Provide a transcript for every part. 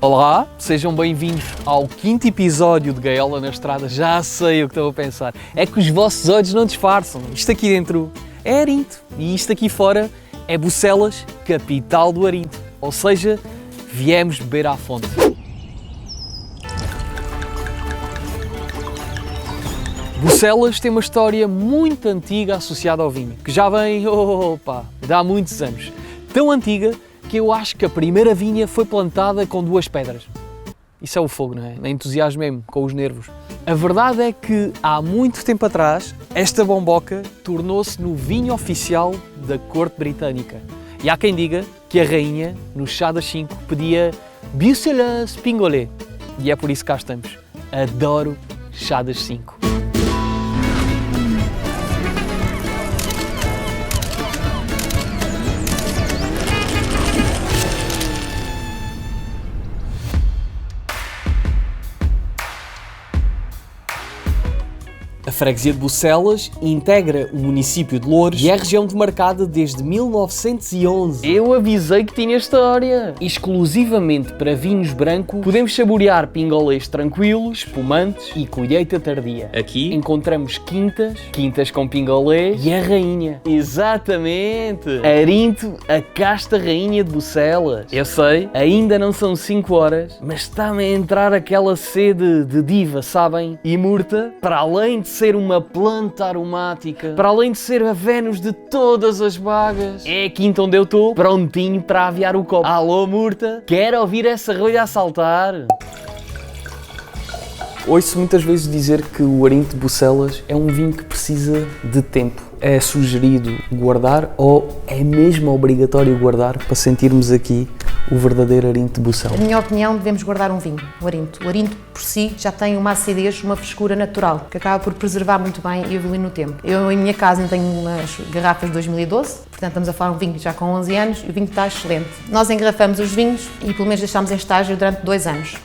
Olá, sejam bem-vindos ao 5º episódio de Gaiola na Estrada. Já sei o que estão a pensar. É que os vossos olhos não disfarçam. Isto aqui dentro é Arinto e isto aqui fora é Bucelas, capital do Arinto. Ou seja, viemos beber à fonte. Bucelas tem uma história muito antiga associada ao vinho, que já vem, de há muitos anos. Tão antiga que eu acho que a primeira vinha foi plantada com 2 pedras. Isso é o fogo, não é? Nem entusiasmo mesmo, com os nervos. A verdade é que, há muito tempo atrás, esta bomboca tornou-se no vinho oficial da corte britânica. E há quem diga que a rainha, no chá das 5, pedia Bucelas Pingolé. E é por isso que cá estamos. Adoro chá das 5. A freguesia de Bucelas integra o município de Loures e é região demarcada desde 1911. Eu avisei que tinha história! Exclusivamente para vinhos brancos, podemos saborear pingolés tranquilos, espumantes e colheita tardia. Aqui encontramos quintas com pingolé e a rainha. Exatamente! Arinto, a casta rainha de Bucelas. Eu sei, ainda não são 5 horas, mas está-me a entrar aquela sede de diva, sabem? E Murta, para além de ser uma planta aromática, para além de ser a Vênus de todas as bagas, é aqui então onde eu estou, prontinho para aviar o copo. Alô, Murta? Quer ouvir essa rolha a saltar? Ouço muitas vezes dizer que o Arinto de Bucelas é um vinho que precisa de tempo. É sugerido guardar ou é mesmo obrigatório guardar para sentirmos aqui o verdadeiro Arinto de Bucelas? Na minha opinião, devemos guardar um vinho, o Arinto. O Arinto, por si, já tem uma acidez, uma frescura natural, que acaba por preservar muito bem e evoluir no tempo. Eu, em minha casa, tenho umas garrafas de 2012, portanto, estamos a falar de um vinho já com 11 anos e o vinho está excelente. Nós engarrafamos os vinhos e, pelo menos, deixamos em estágio durante 2 anos.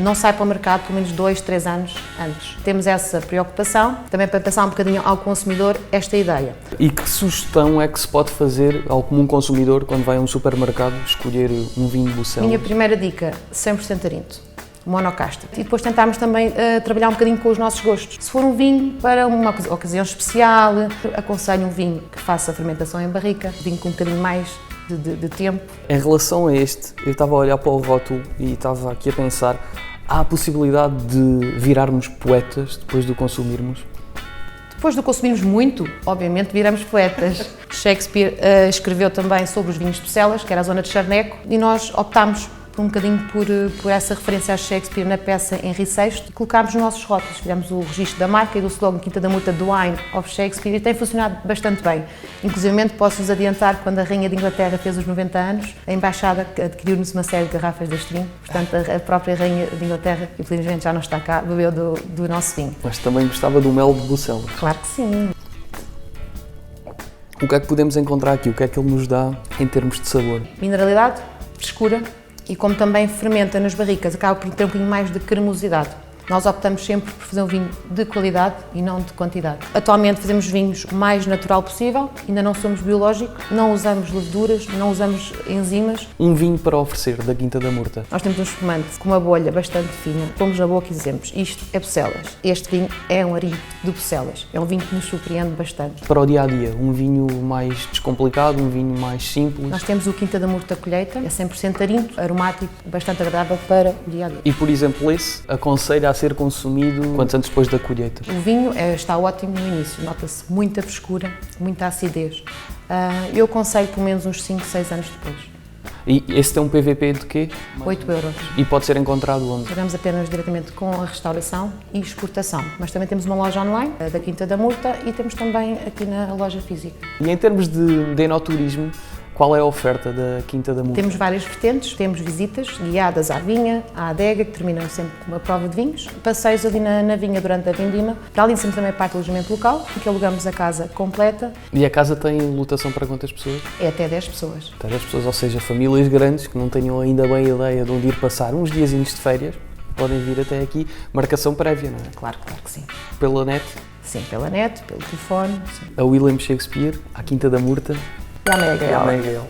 Não sai para o mercado, pelo menos 2, 3 anos antes. Temos essa preocupação, também para passar um bocadinho ao consumidor esta ideia. E que sugestão é que se pode fazer ao comum consumidor quando vai a um supermercado escolher um vinho de Bucelas? Minha primeira dica, 100% Arinto, monocasta. E depois tentarmos também trabalhar um bocadinho com os nossos gostos. Se for um vinho para uma ocasião especial, aconselho um vinho que faça fermentação em barrica, vinho com um bocadinho mais de tempo. Em relação a este, eu estava a olhar para o rótulo e estava aqui a pensar, há a possibilidade de virarmos poetas depois de o consumirmos? Depois de consumirmos muito, obviamente viramos poetas. Shakespeare escreveu também sobre os vinhos de Bucelas, que era a zona de Charneco, e nós optámos um bocadinho por essa referência a Shakespeare na peça Henri VI e colocámos nos nossos rótulos. Fizemos o registro da marca e do slogan Quinta da Murta do Wine of Shakespeare e tem funcionado bastante bem. Inclusive, posso-vos adiantar, quando a Rainha de Inglaterra fez os 90 anos, a Embaixada adquiriu-nos uma série de garrafas deste vinho. Portanto, a própria Rainha de Inglaterra, que infelizmente já não está cá, bebeu do nosso vinho. Mas também gostava do mel de Bucelas. Claro que sim. O que é que podemos encontrar aqui? O que é que ele nos dá em termos de sabor? Mineralidade, frescura e como também fermenta nas barricas, acaba por ter um bocadinho mais de cremosidade. Nós optamos sempre por fazer um vinho de qualidade e não de quantidade. Atualmente fazemos vinhos o mais natural possível, ainda não somos biológicos, não usamos leveduras, não usamos enzimas. Um vinho para oferecer da Quinta da Murta? Nós temos um espumante com uma bolha bastante fina, pomos na boca e dizemos, isto é Bucelas. Este vinho é um Arinto de Bucelas. É um vinho que nos surpreende bastante. Para o dia-a-dia, um vinho mais descomplicado, um vinho mais simples? Nós temos o Quinta da Murta Colheita, é 100% Arinto, aromático, bastante agradável para o dia-a-dia. E, por exemplo, esse aconselha a ser consumido quantos anos depois da colheita? O vinho está ótimo no início, nota-se muita frescura, muita acidez. Eu aconselho pelo menos uns 5, 6 anos depois. E esse tem um PVP de quê? 8 euros. E pode ser encontrado onde? Trabalhamos apenas diretamente com a restauração e exportação, mas também temos uma loja online da Quinta da Murta e temos também aqui na loja física. E em termos de enoturismo, qual é a oferta da Quinta da Murta? Temos várias vertentes, temos visitas guiadas à vinha, à adega, que terminam sempre com uma prova de vinhos, passeios ali na vinha durante a vindima, para além sempre também parte do alojamento local, em que alugamos a casa completa. E a casa tem lotação para quantas pessoas? É até 10 pessoas. Até 10 pessoas, ou seja, famílias grandes que não tenham ainda bem a ideia de onde ir passar uns diazinhos de férias, podem vir até aqui, marcação prévia, não é? Claro que sim. Pela net? Sim, pela net, pelo telefone. Sim. A William Shakespeare, à Quinta da Murta. E à Meia Gaiola.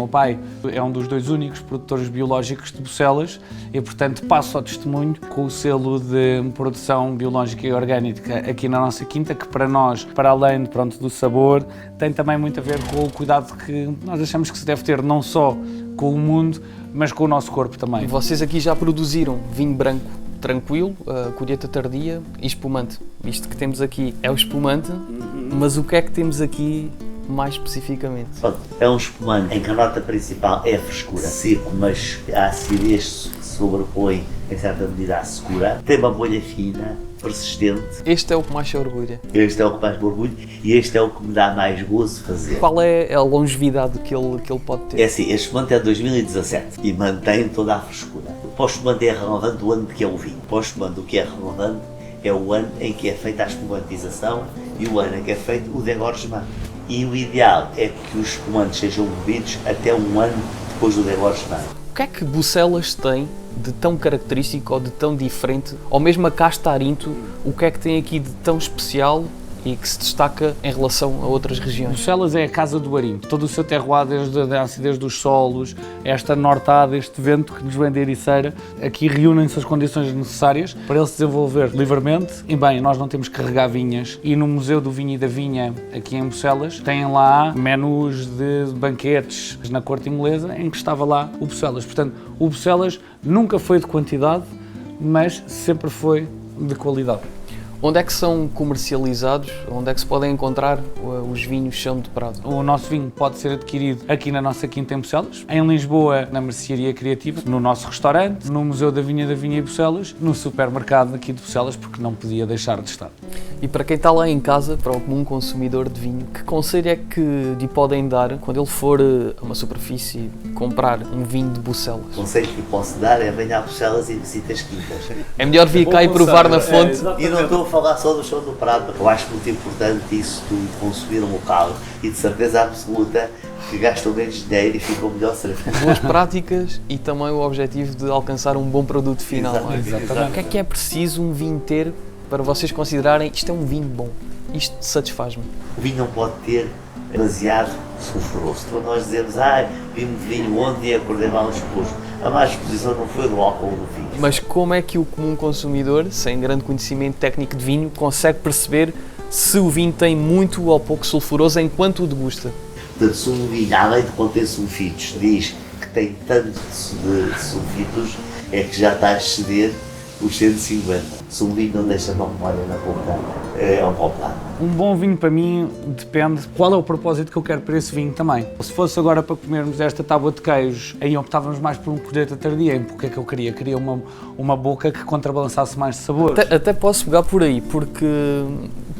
meu pai é um dos 2 únicos produtores biológicos de Bucelas e, portanto, passo ao testemunho com o selo de produção biológica e orgânica aqui na nossa quinta, que para nós, para além do sabor, tem também muito a ver com o cuidado que nós achamos que se deve ter não só com o mundo, mas com o nosso corpo também. E vocês aqui já produziram vinho branco tranquilo, colheita tardia e espumante. Isto que temos aqui é o espumante, mas o que é que temos aqui mais especificamente? É um espumante em que a nota principal é a frescura, seco, mas a acidez se sobrepõe em certa medida à secura. Tem uma bolha fina, persistente. Este é o que mais se orgulha? Este é o que mais me orgulho e este é o que me dá mais gozo fazer. Qual é a longevidade que ele pode ter? É assim, este espumante é de 2017 e mantém toda a frescura. Para o espumante é relevante o ano de que é o vinho. Para o espumante o que é relevante é o ano em que é feita a espumantização e o ano em que é feito o degorgement. E o ideal é que os espumantes sejam bebidos até um ano depois do degorgement. O que é que Bucelas tem de tão característico ou de tão diferente, ou mesmo a Castarinto, o que é que tem aqui de tão especial e que se destaca em relação a outras regiões? Bucelas é a casa do Arinto. Todo o seu terroir, desde a acidez dos solos, esta nortada, este vento que nos vem da Ericeira, aqui reúnem-se as condições necessárias para ele se desenvolver livremente. E bem, nós não temos que carregar vinhas. E no Museu do Vinho e da Vinha, aqui em Bucelas, têm lá menus de banquetes na corte inglesa, em que estava lá o Bucelas. Portanto, o Bucelas nunca foi de quantidade, mas sempre foi de qualidade. Onde é que são comercializados? Onde é que se podem encontrar os vinhos Chão de Prado? O nosso vinho pode ser adquirido aqui na nossa quinta em Bucelas, em Lisboa, na Mercearia Criativa, no nosso restaurante, no Museu da Vinha e Bucelas, no supermercado aqui de Bucelas, porque não podia deixar de estar. E para quem está lá em casa, para o comum consumidor de vinho, que conselho é que lhe podem dar quando ele for a uma superfície comprar um vinho de Bucelas? O conselho que lhe posso dar é venha a Bucelas e visite as quintas. É melhor vir cá e provar na fonte. E não estou a falar só do Chão do Prado, eu acho muito importante isso de consumir um local e de certeza absoluta que gastam menos dinheiro e ficam melhor servidos. Boas práticas e também o objetivo de alcançar um bom produto final. Exatamente. O que é preciso um vinho ter para vocês considerarem isto é um vinho bom, isto satisfaz-me? O vinho não pode ter demasiado sulfuroso. Quando nós dizemos, vimos de vinho ontem e acordei mal exposto, a má exposição não foi do álcool do vinho. Mas como é que o comum consumidor, sem grande conhecimento técnico de vinho, consegue perceber se o vinho tem muito ou pouco sulfuroso enquanto o degusta? Portanto, se um vinho, além de conter sulfitos, diz que tem tanto de sulfitos, é que já está a exceder os 150. Se um vinho não deixa uma memória na boca, é um palpado. Um bom vinho para mim depende qual é o propósito que eu quero para esse vinho também. Se fosse agora para comermos esta tábua de queijos, aí optávamos mais por um colheita tardia. Porque é que eu queria? Queria uma boca que contrabalançasse mais de sabores. Até posso pegar por aí, porque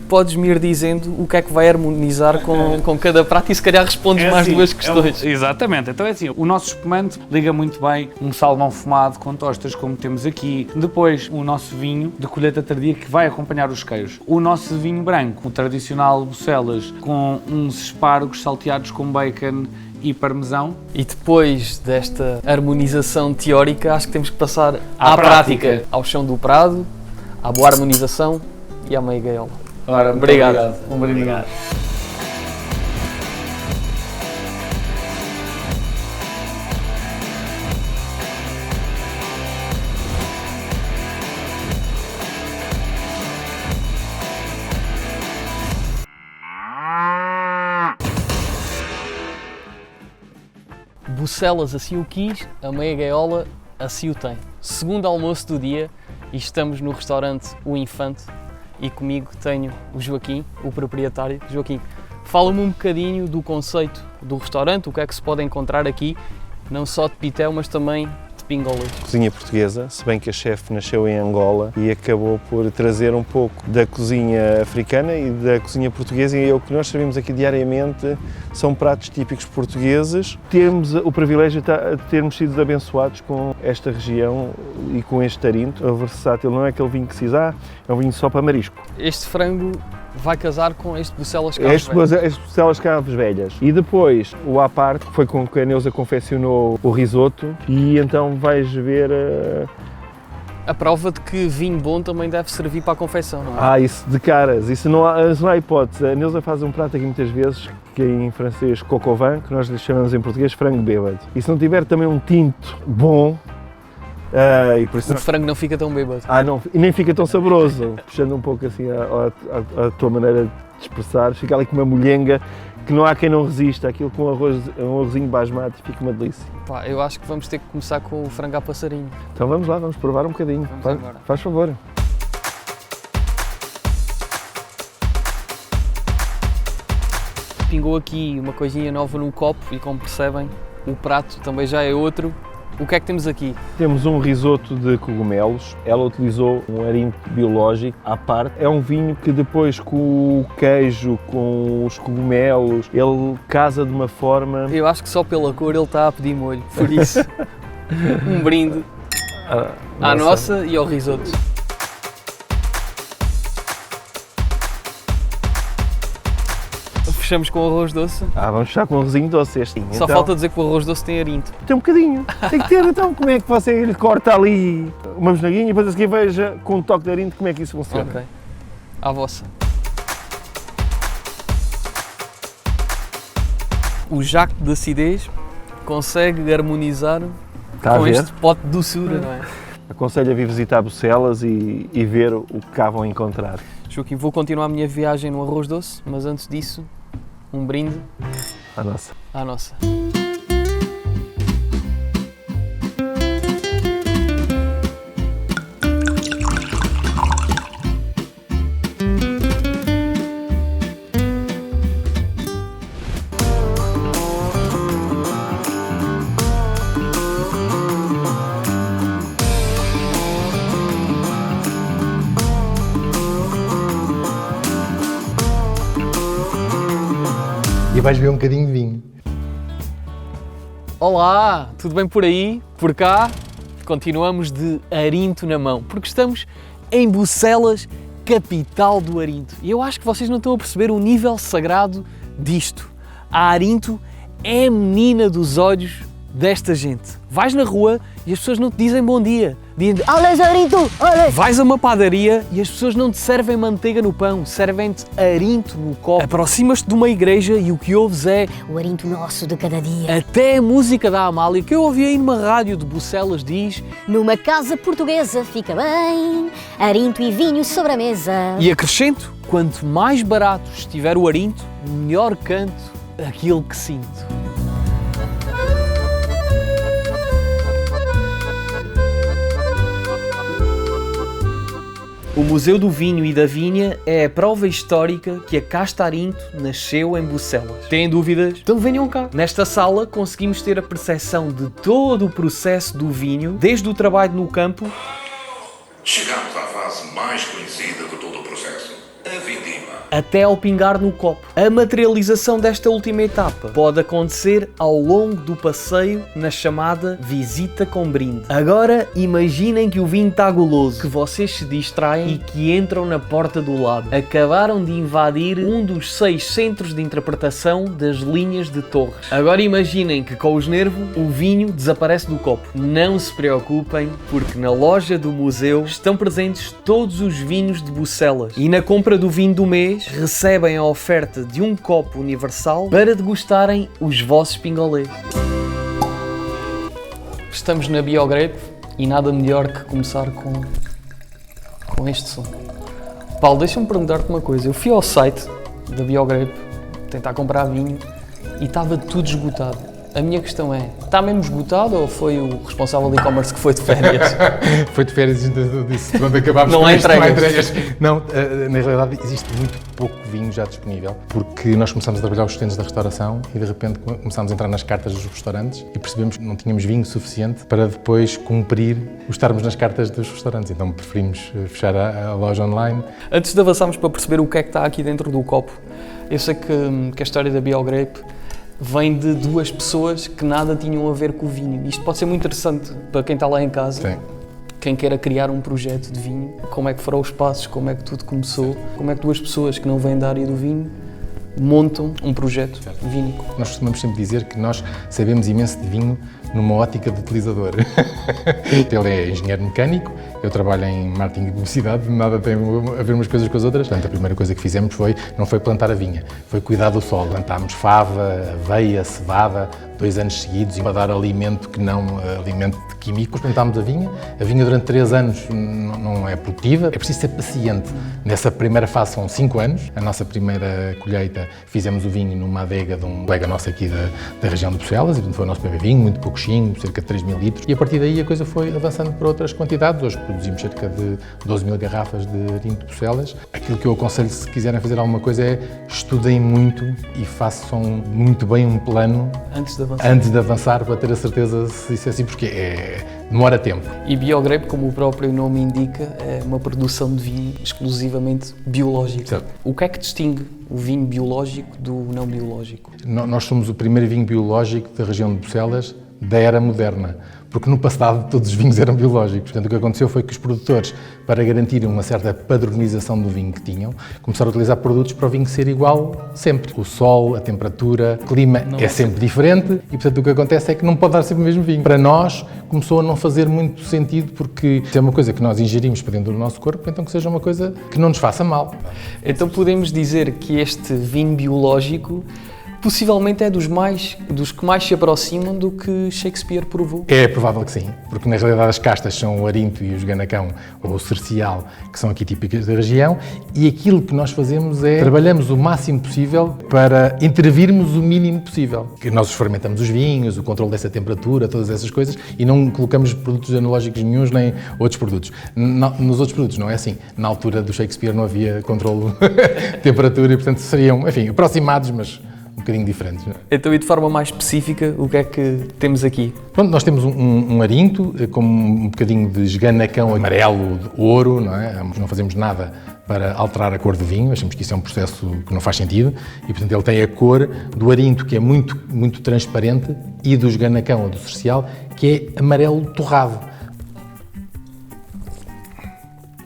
podes-me ir dizendo o que é que vai harmonizar com cada prato e se calhar respondes mais assim, 2 questões. Exatamente. Então é assim, o nosso espumante liga muito bem um salmão fumado com tostas, como temos aqui. Depois, o nosso vinho de colheita tardia que vai acompanhar os queijos. O nosso vinho branco, o tradicional Bucelas, com uns espargos salteados com bacon e parmesão. E depois desta harmonização teórica, acho que temos que passar À à prática. prática. Ao Chão do Prado, à boa harmonização e à meia gaiola. Ora, Obrigado. Obrigado. Bucelas assim o quis, a meia gaiola assim o tem. Segundo almoço do dia e estamos no restaurante O Infante e comigo tenho o Joaquim, o proprietário. Joaquim, fala-me um bocadinho do conceito do restaurante, o que é que se pode encontrar aqui, não só de pitel, mas também de pingolês. Cozinha portuguesa, se bem que a chefe nasceu em Angola e acabou por trazer um pouco da cozinha africana e da cozinha portuguesa, e o que nós servimos aqui diariamente são pratos típicos portugueses. Temos o privilégio de termos sido abençoados com esta região e com este tarinto. O versátil não é aquele vinho que se diz, é um vinho só para marisco. Este frango vai casar com este Bucelas Este Bucelas Caves Velhas. E depois, o à parte, foi com que a Neuza confeccionou o risoto, e então vais ver... A prova de que vinho bom também deve servir para a confecção, não é? isso de caras, isso não há hipótese. A Neuza faz um prato aqui muitas vezes que é em francês coq au vin, que nós lhe chamamos em português frango bêbado. E se não tiver também um tinto bom, e por isso O frango não fica tão bêbado. não, e nem fica tão saboroso, puxando um pouco assim a tua maneira de expressar, fica ali com uma molhenga que não há quem não resista, aquilo com um arrozinho basmati fica uma delícia. Pá, eu acho que vamos ter que começar com o frango a passarinho. Então vamos lá, vamos provar um bocadinho. Faz favor. Pingou aqui uma coisinha nova no copo e, como percebem, o prato também já é outro. O que é que temos aqui? Temos um risoto de cogumelos. Ela utilizou um arinto biológico à parte. É um vinho que depois, com o queijo, com os cogumelos, ele casa de uma forma... Eu acho que só pela cor ele está a pedir molho. Por isso, um brinde à nossa e ao risoto. Fechamos com o arroz doce. Vamos fechar com um arrozinho doce este. Só falta dizer que o arroz doce tem arinto. Tem um bocadinho. Tem que ter, então, como é que você lhe corta ali uma besnaguinha e depois a seguir veja com um toque de arinto como é que isso funciona. Ok. À vossa. O Jacques de acidez consegue harmonizar Está a com ver? este pote de doçura, não é? Aconselho a vir visitar Bucelas e ver o que cá vão encontrar. Joaquim, vou continuar a minha viagem no arroz doce, mas antes disso, um brinde A nossa. à nossa. E vais beber um bocadinho de vinho. Olá, tudo bem por aí? Por cá? Continuamos de arinto na mão, porque estamos em Bucelas, capital do arinto. E eu acho que vocês não estão a perceber o nível sagrado disto. A arinto é a menina dos olhos desta gente. Vais na rua e as pessoas não te dizem bom dia. Dizem, olha arinto, olha! Vais a uma padaria e as pessoas não te servem manteiga no pão, servem-te arinto no copo. Aproximas-te de uma igreja e o que ouves é o arinto nosso de cada dia. até a música da Amália, que eu ouvi aí numa rádio de Bucelas, diz Numa casa portuguesa fica bem, arinto e vinho sobre a mesa. e acrescento, quanto mais barato estiver o arinto, melhor canto aquilo que sinto. O Museu do Vinho e da Vinha é a prova histórica que a casta arinto nasceu em Bucelas. Têm dúvidas? Então venham cá. Nesta sala conseguimos ter a percepção de todo o processo do vinho, desde o trabalho no campo Chegamos à fase mais conhecida de todo o processo, a vindima. até ao pingar no copo. A materialização desta última etapa pode acontecer ao longo do passeio na chamada visita com brinde. Agora imaginem que o vinho está goloso, que vocês se distraem e que entram na porta do lado. Acabaram de invadir um dos 6 centros de interpretação das linhas de Torres. Agora imaginem que com os nervos o vinho desaparece do copo. Não se preocupem, porque na loja do museu estão presentes todos os vinhos de Bucelas e na compra do vinho do mês recebem a oferta de um copo universal para degustarem os vossos pingolés. Estamos na Biogrape e nada melhor que começar com este som. Paulo, deixa-me perguntar-te uma coisa. Eu fui ao site da Biogrape tentar comprar vinho e estava tudo esgotado. A minha questão é, está mesmo esgotado ou foi o responsável de e-commerce que foi de férias? Foi de férias, disse quando acabámos Não com há isto, não há entregas. entregas. Não, na realidade existe muito pouco vinho já disponível, porque nós começámos a trabalhar os estudantes da restauração e de repente começámos a entrar nas cartas dos restaurantes e percebemos que não tínhamos vinho suficiente para depois cumprir o estarmos nas cartas dos restaurantes, então preferimos fechar a loja online. Antes de avançarmos para perceber o que é que está aqui dentro do copo, eu sei que a história da Biogrape vem de duas pessoas que nada tinham a ver com o vinho. Isto pode ser muito interessante para quem está lá em casa, Sim. quem queira criar um projeto de vinho, como é que foram os passos, como é que tudo começou, como é que duas pessoas que não vêm da área do vinho montam um projeto vínico. Nós costumamos sempre dizer que nós sabemos imenso de vinho numa ótica de utilizador. Ele é engenheiro mecânico, eu trabalho em marketing e publicidade, nada tem a ver umas coisas com as outras. Portanto, a primeira coisa que fizemos não foi plantar a vinha, foi cuidar do solo. Plantámos fava, aveia, cevada, 2 anos seguidos, para dar alimento que não alimento químico. Plantámos a vinha durante 3 anos não é produtiva, é preciso ser paciente. Nessa primeira fase são 5 anos, a nossa primeira colheita fizemos o vinho numa adega de um colega nosso aqui da região de Bucelas, e foi o nosso primeiro vinho, muito pouquinho, cerca de 3 mil litros, e a partir daí a coisa foi avançando para outras quantidades. Hoje produzimos cerca de 12 mil garrafas de vinho de Bucelas. Aquilo que eu aconselho, se quiserem fazer alguma coisa, é estudem muito e façam muito bem um plano antes de avançar para ter a certeza se isso é assim, porque demora tempo. E Biogrape, como o próprio nome indica, é uma produção de vinho exclusivamente biológico. Certo. O que é que distingue o vinho biológico do não biológico? Nós somos o primeiro vinho biológico da região de Bucelas da era moderna, porque no passado todos os vinhos eram biológicos. Portanto, o que aconteceu foi que os produtores, para garantirem uma certa padronização do vinho que tinham, começaram a utilizar produtos para o vinho ser igual sempre. O sol, a temperatura, o clima é sempre diferente e, portanto, o que acontece é que não pode dar sempre o mesmo vinho. Para nós, começou a não fazer muito sentido, porque se é uma coisa que nós ingerimos para dentro do nosso corpo, então que seja uma coisa que não nos faça mal. Então podemos dizer que este vinho biológico possivelmente é dos que mais se aproximam do que Shakespeare provou. É provável que sim, porque na realidade as castas são o arinto e o esganacão, ou o cercial, que são aqui típicas da região, e aquilo que nós fazemos é trabalhamos o máximo possível para intervirmos o mínimo possível. Nós fermentamos os vinhos, o controle dessa temperatura, todas essas coisas, e não colocamos produtos analógicos nenhuns nem outros produtos. Nos outros produtos não é assim. Na altura do Shakespeare não havia controle de temperatura e, portanto, seriam, enfim, aproximados, mas um bocadinho diferentes. Então, e de forma mais específica, o que é que temos aqui? Pronto, nós temos um arinto com um bocadinho de esganacão amarelo, de ouro, não é? Não fazemos nada para alterar a cor do vinho, achamos que isso é um processo que não faz sentido e, portanto, ele tem a cor do arinto, que é muito, muito transparente, e do esganacão ou do cercial, que é amarelo torrado.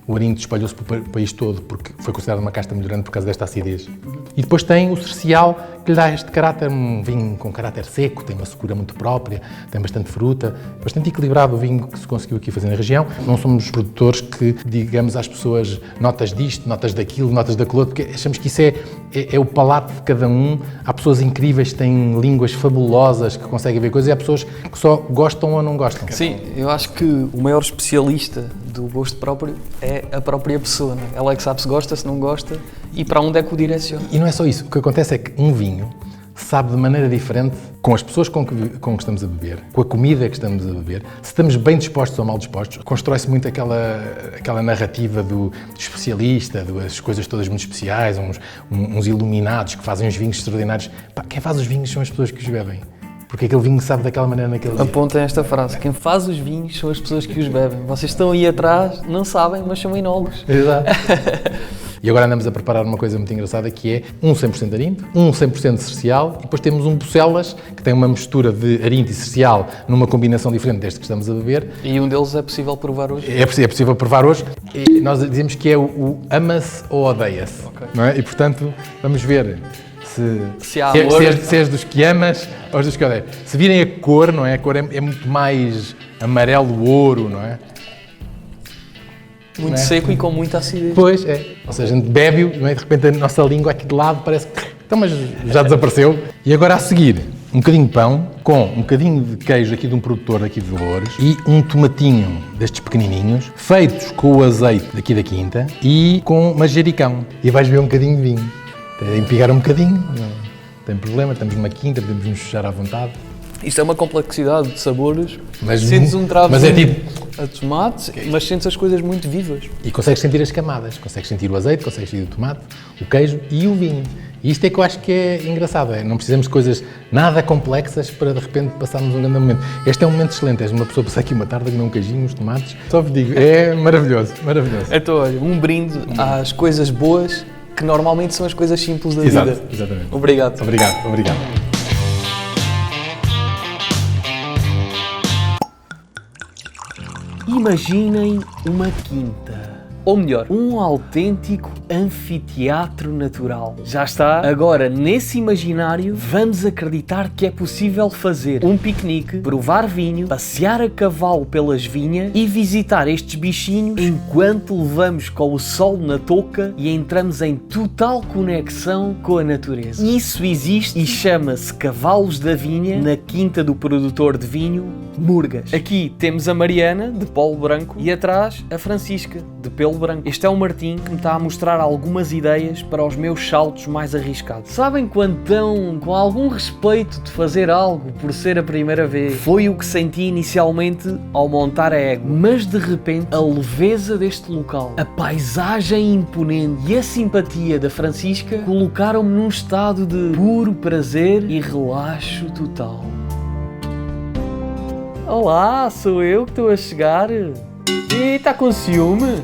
O arinto espalhou-se para o país todo porque foi considerado uma casta melhorante por causa desta acidez. E depois tem o cercial, que lhe dá este caráter, um vinho com caráter seco, tem uma secura muito própria, tem bastante fruta, bastante equilibrado o vinho que se conseguiu aqui fazer na região. Não somos produtores que digamos às pessoas notas disto, notas daquilo, notas daquilo outro, porque achamos que isso é o palato de cada um. Há pessoas incríveis que têm línguas fabulosas, que conseguem ver coisas, e há pessoas que só gostam ou não gostam. Sim, eu acho que o maior especialista do gosto próprio é a própria pessoa, não é? Ela é que sabe se gosta, se não gosta e para onde é que o direciona. E não é só isso, o que acontece é que um vinho sabe de maneira diferente com as pessoas com que estamos a beber, com a comida que estamos a beber, se estamos bem dispostos ou mal dispostos. Constrói-se muito aquela narrativa do especialista, das coisas todas muito especiais, uns iluminados que fazem os vinhos extraordinários. Pá, quem faz os vinhos são as pessoas que os bebem. Porque aquele vinho sabe daquela maneira naquele dia. Apontem esta frase: quem faz os vinhos são as pessoas que os bebem. Vocês estão aí atrás, não sabem, mas são enólogos. Exato. E agora andamos a preparar uma coisa muito engraçada, que é um 100% arinto, um 100% cercial, e depois temos um Bucelas, que tem uma mistura de arinto e cercial numa combinação diferente deste que estamos a beber. E um deles é possível provar hoje? É possível provar hoje. E nós dizemos que é o ama-se ou odeia-se. Okay. Não é? E, portanto, vamos ver se és dos que amas ou dos que odeias. Se virem a cor, não é? A cor é muito mais amarelo-ouro, não é? Muito seco e com muita acidez. Pois, é. Ou seja, a gente bebe-o, não é? De repente a nossa língua aqui de lado parece que... Então, mas já desapareceu. E agora a seguir, um bocadinho de pão com um bocadinho de queijo aqui de um produtor daqui de Loures e um tomatinho destes pequenininhos, feitos com o azeite daqui da quinta e com manjericão. E vais beber um bocadinho de vinho. Empigar um bocadinho, não tem problema, estamos numa quinta, podemos nos fechar à vontade. Isto é uma complexidade de sabores. Sentes um travo a tomate, mas sentes as coisas muito vivas. E consegues sentir as camadas, consegues sentir o azeite, consegues sentir o tomate, o queijo e o vinho. E isto é que eu acho que é engraçado, não precisamos de coisas nada complexas para de repente passarmos um grande momento. Este é um momento excelente, és uma pessoa passar aqui uma tarde a comer um queijinho, uns tomates, só vos digo, é maravilhoso, maravilhoso. Então olha, um brinde às coisas boas, que normalmente são as coisas simples da vida. Exatamente. Obrigado. Obrigado. Imaginem uma quinta. Ou melhor, um autêntico anfiteatro natural. Já está? Agora, nesse imaginário, vamos acreditar que é possível fazer um piquenique, provar vinho, passear a cavalo pelas vinhas e visitar estes bichinhos enquanto levamos com o sol na touca e entramos em total conexão com a natureza. Isso existe e chama-se Cavalos da Vinha, na quinta do produtor de vinho, Murgas. Aqui temos a Mariana, de polo branco, e atrás a Francisca, de pelo branco. Este é o Martim, que me está a mostrar algumas ideias para os meus saltos mais arriscados. Sabem quando estão com algum respeito de fazer algo por ser a primeira vez? Foi o que senti inicialmente ao montar a égua, mas de repente a leveza deste local, a paisagem imponente e a simpatia da Francisca colocaram-me num estado de puro prazer e relaxo total. Olá, sou eu que estou a chegar. E está com ciúme?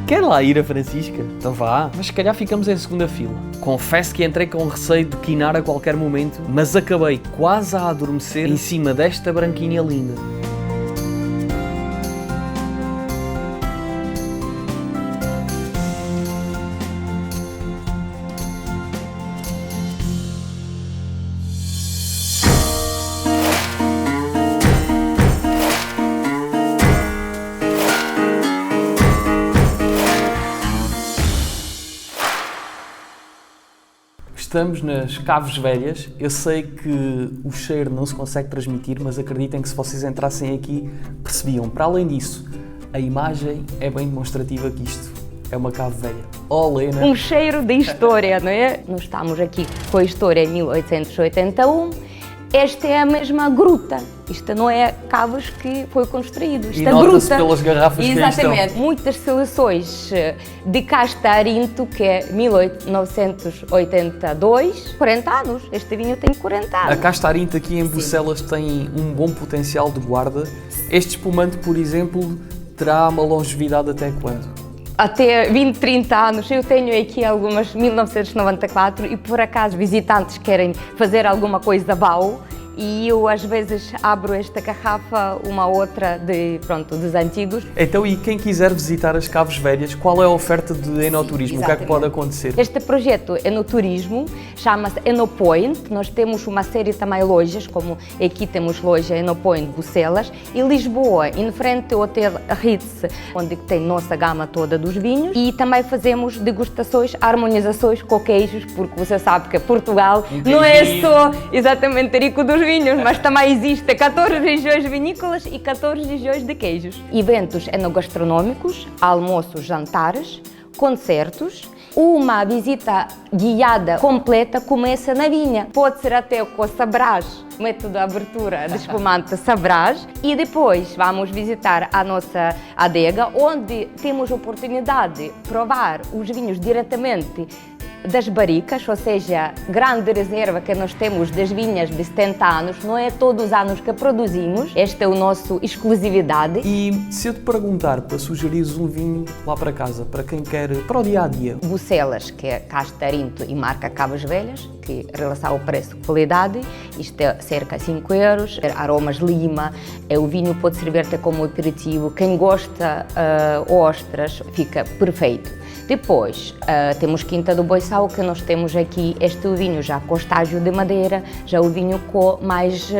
Quer lá ir a Francisca? Então vá, mas se calhar ficamos em segunda fila. Confesso que entrei com receio de quinar a qualquer momento, mas acabei quase a adormecer em cima desta branquinha linda. Estamos nas Caves Velhas. Eu sei que o cheiro não se consegue transmitir, mas acreditem que se vocês entrassem aqui, percebiam. Para além disso, a imagem é bem demonstrativa que isto é uma cave velha. Olê, né? Um cheiro de história, não é? Nós estamos aqui com a história em 1881. Esta é a mesma gruta. Isto não é Cavos que foi construído. Isto E é nota-se gruta. pelas garrafas que aí estão. Exatamente. Muitas seleções de Casta Arinto, que é 1982, 40 anos. Este vinho tem 40 anos. A Casta Arinto aqui em Bucelas tem um bom potencial de guarda. Este espumante, por exemplo, terá uma longevidade até quando? Até 20, 30 anos. Eu tenho aqui algumas 1994 e por acaso visitantes querem fazer alguma coisa BAU e eu às vezes abro esta garrafa, uma outra dos antigos. Então, e quem quiser visitar as Caves Velhas, qual é a oferta de enoturismo? O que é que pode acontecer? Este projeto Enoturismo chama-se Enopoint. Nós temos uma série também de lojas, como aqui temos loja Enopoint Bucelas e Lisboa, em frente ao Hotel Ritz, onde tem nossa gama toda dos vinhos, e também fazemos degustações, harmonizações com queijos, porque você sabe que Portugal não é só exatamente rico dos vinhos, mas também existe 14 regiões vinícolas e 14 regiões de queijos. Eventos enogastronômicos, almoços, jantares, concertos. Uma visita guiada completa começa na vinha. Pode ser até com Sabrás, método de abertura de espumante Sabrás. E depois vamos visitar a nossa adega, onde temos a oportunidade de provar os vinhos diretamente das barricas, ou seja, grande reserva que nós temos das vinhas de 70 anos, não é todos os anos que produzimos, esta é a nossa exclusividade. E se eu te perguntar para sugerires um vinho lá para casa, para quem quer, para o dia-a-dia? Bucelas, que é Casta Arinto e marca Caves Velhas, que em relação ao preço-qualidade, isto é cerca de 5 euros, aromas lima, o vinho pode servir até como aperitivo, quem gosta ostras, fica perfeito. Depois, temos Quinta do Boiçal, que nós temos aqui este vinho já com estágio de madeira, já o vinho com mais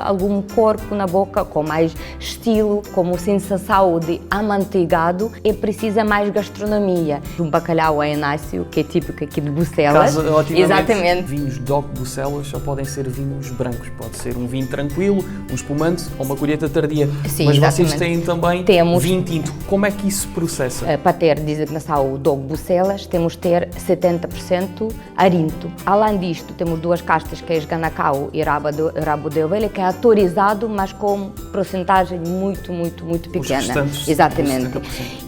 algum corpo na boca, com mais estilo, como sensação de amanteigado, e precisa mais gastronomia. Um bacalhau a Enácio, que é típico aqui de Bucelas. Exatamente. Vinhos DOC Bucelas só podem ser vinhos brancos, pode ser um vinho tranquilo, um espumante ou uma colheita tardia. Sim, mas exatamente. vocês têm também vinho tinto. Como é que isso se processa? Para ter designação DOC Bucelas, temos de ter 70% Arinto. Além disto, temos duas castas, que é Esganacau e Rabo de Ovelha, que é autorizado, mas com porcentagem muito pequena. Os restantes, exatamente.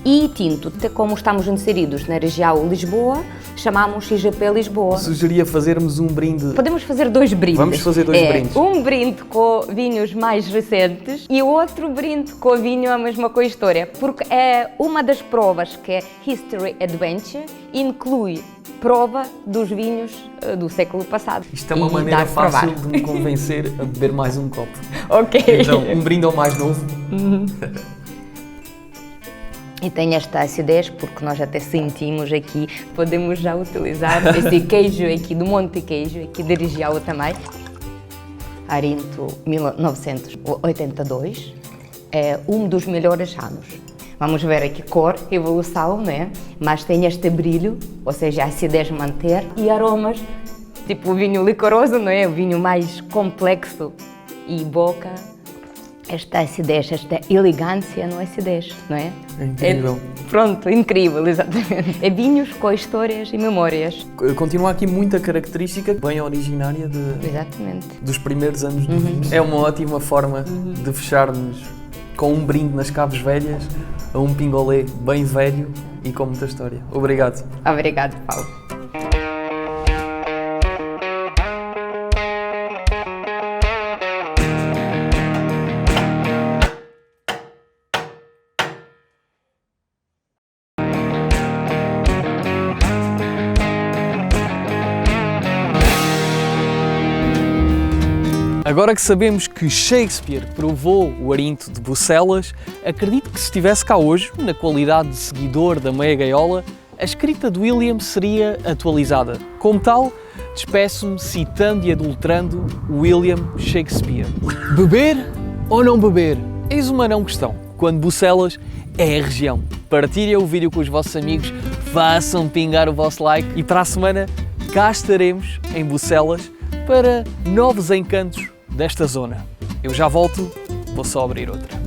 E tinto, como estamos inseridos na região Lisboa, chamamos IGP Lisboa. Sugeria fazermos um brinde. Podemos fazer 2 brindes. Vamos fazer 2 brindes. Um brinde com vinhos mais recentes e o outro brinde com vinho a mesma com a história, porque é uma das provas, que é History Adventure, inclui prova dos vinhos do século passado. Isto é uma maneira fácil de me convencer a beber mais um copo. Ok. Então, um brinde ao mais novo. E tem esta acidez, porque nós até sentimos aqui, podemos já utilizar esse queijo aqui do Monte Queijo, aqui de região também. Arinto 1982 é um dos melhores anos. Vamos ver aqui cor, evolução, né? Mas tem este brilho, ou seja, a acidez manter e aromas, tipo o vinho licoroso, não é? O vinho mais complexo e boca. Esta acidez, esta elegância na acidez, não é? É incrível. Pronto, incrível, exatamente. É vinhos com histórias e memórias. Continua aqui muita característica bem originária Exatamente. dos primeiros anos do vinho. É uma ótima forma de fecharmos com um brinde nas Caves Velhas a um pingolé bem velho e com muita história. Obrigado. Obrigado, Paulo. Agora que sabemos que Shakespeare provou o Arinto de Bucelas, acredito que se estivesse cá hoje, na qualidade de seguidor da Meia Gaiola, a escrita de William seria atualizada. Como tal, despeço-me citando e adulterando William Shakespeare. Beber ou não beber? Eis uma não questão, quando Bucelas é a região. Partilhem o vídeo com os vossos amigos, façam pingar o vosso like e para a semana cá estaremos em Bucelas para novos encantos desta zona. Eu já volto, vou só abrir outra.